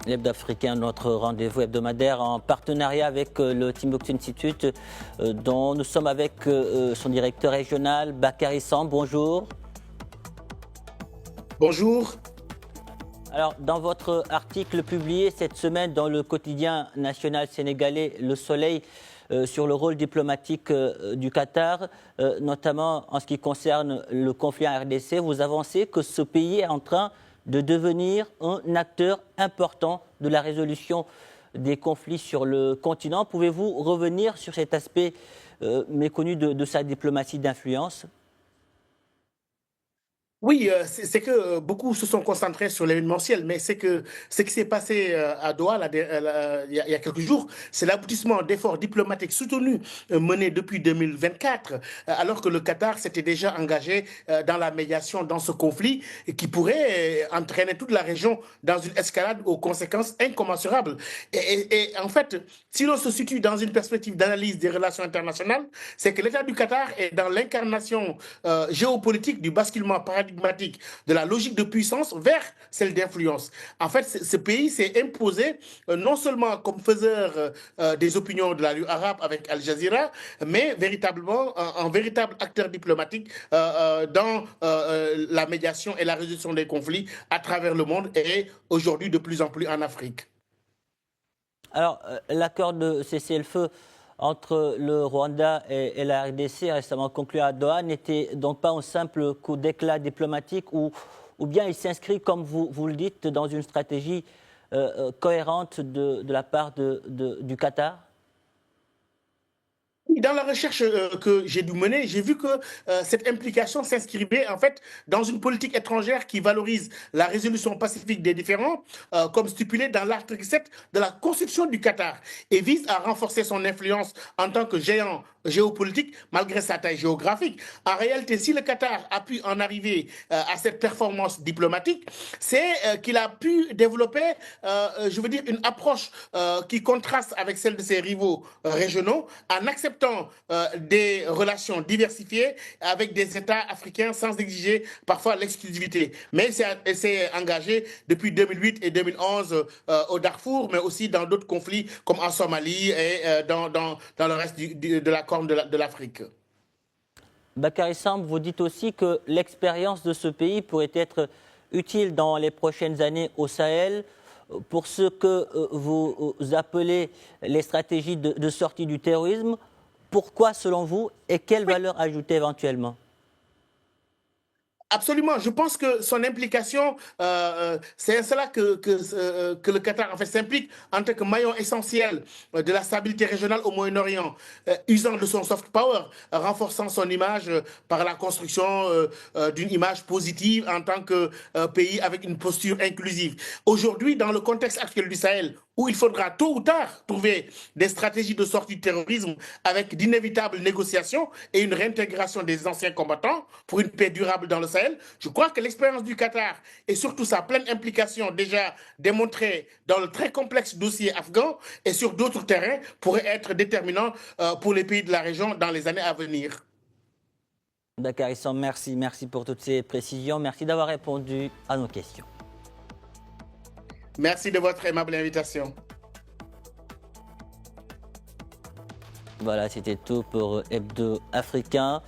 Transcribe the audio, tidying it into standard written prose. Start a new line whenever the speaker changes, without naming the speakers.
L'Hebdo africain, notre rendez-vous hebdomadaire en partenariat avec le Timbuktu Institute, dont nous sommes avec son directeur régional, Bakary Samb. Bonjour.
Bonjour.
Alors, dans votre article publié cette semaine dans le quotidien national sénégalais Le Soleil, sur le rôle diplomatique du Qatar, notamment en ce qui concerne le conflit en RDC, vous avancez que ce pays est en train de devenir un acteur important de la résolution des conflits sur le continent. Pouvez-vous revenir sur cet aspect méconnu de sa diplomatie d'influence ?
Oui, c'est que beaucoup se sont concentrés sur l'événementiel, mais c'est que ce qui s'est passé à Doha il y a quelques jours, c'est l'aboutissement d'efforts diplomatiques soutenus menés depuis 2024, alors que le Qatar s'était déjà engagé dans la médiation dans ce conflit qui pourrait entraîner toute la région dans une escalade aux conséquences incommensurables. Et en fait, si l'on se situe dans une perspective d'analyse des relations internationales, c'est que l'État du Qatar est dans l'incarnation géopolitique du basculement paradigmatique de la logique de puissance vers celle d'influence. En fait, ce pays s'est imposé non seulement comme faiseur des opinions de la rue arabe avec Al Jazeera, mais véritablement un véritable acteur diplomatique dans la médiation et la résolution des conflits à travers le monde et aujourd'hui de plus en plus en Afrique.
Alors, l'accord de cessez-le-feu entre le Rwanda et la RDC, récemment conclu à Doha, n'était donc pas un simple coup d'éclat diplomatique ou bien il s'inscrit, comme vous le dites, dans une stratégie cohérente de la part du Qatar ?
Dans la recherche que j'ai dû mener, j'ai vu que cette implication s'inscrivait en fait dans une politique étrangère qui valorise la résolution pacifique des différends, comme stipulé dans l'article 7 de la Constitution du Qatar, et vise à renforcer son influence en tant que géant géopolitique malgré sa taille géographique. En réalité, si le Qatar a pu en arriver à cette performance diplomatique, c'est qu'il a pu développer, je veux dire, une approche qui contraste avec celle de ses rivaux régionaux en acceptant des relations diversifiées avec des États africains sans exiger parfois l'exclusivité. Mais elle s'est engagée depuis 2008 et 2011 au Darfour, mais aussi dans d'autres conflits comme en Somalie et dans le reste de la Corne de l'Afrique.
Bakary Samb, vous dites aussi que l'expérience de ce pays pourrait être utile dans les prochaines années au Sahel pour ce que vous appelez les stratégies de sortie du terrorisme. Pourquoi, selon vous, et quelle valeur ajouter éventuellement ?
Absolument. Je pense que son implication, c'est cela que le Qatar en fait s'implique en tant que maillon essentiel de la stabilité régionale au Moyen-Orient, usant de son soft power, renforçant son image par la construction d'une image positive en tant que pays avec une posture inclusive. Aujourd'hui, dans le contexte actuel du Sahel, où il faudra tôt ou tard trouver des stratégies de sortie du terrorisme avec d'inévitables négociations et une réintégration des anciens combattants pour une paix durable dans le Sahel, je crois que l'expérience du Qatar et surtout sa pleine implication déjà démontrée dans le très complexe dossier afghan et sur d'autres terrains pourrait être déterminant pour les pays de la région dans les années à venir.
Bakary Samb, merci pour toutes ces précisions. Merci d'avoir répondu à nos questions.
Merci de votre aimable invitation.
Voilà, c'était tout pour Hebdo Africain.